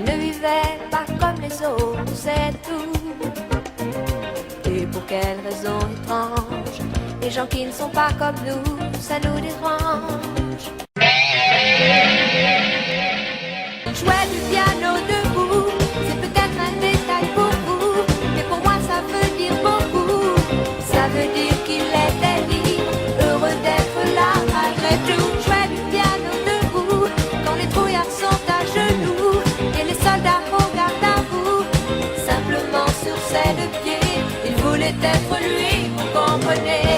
Il ne vivait pas comme les autres, c'est tout. Et pour quelle raison étrange, les gens qui ne sont pas comme nous, ça nous dérange. Il jouait du piano debout, c'est peut-être un détail pour vous, mais pour moi ça veut dire beaucoup. Ça veut dire qu'il était libre, heureux d'être là malgré tout. Il jouait du piano debout, quand les trouillards sont à genoux, et les soldats au garde à vous, simplement sur ses deux pieds. Il voulait être lui, vous comprenez.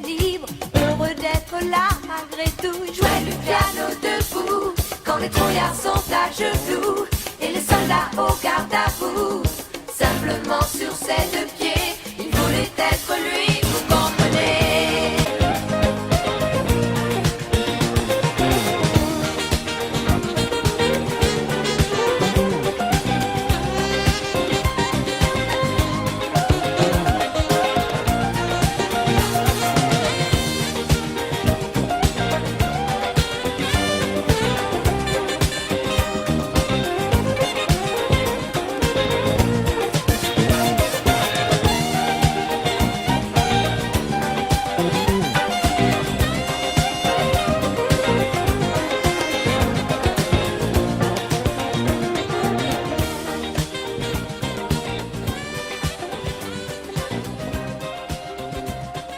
Libre, heureux d'être là malgré tout. Il jouait du piano debout, quand les trouillards sont à genoux, et les soldats au garde à vous, simplement sur ses deux pieds. Il voulait être lui.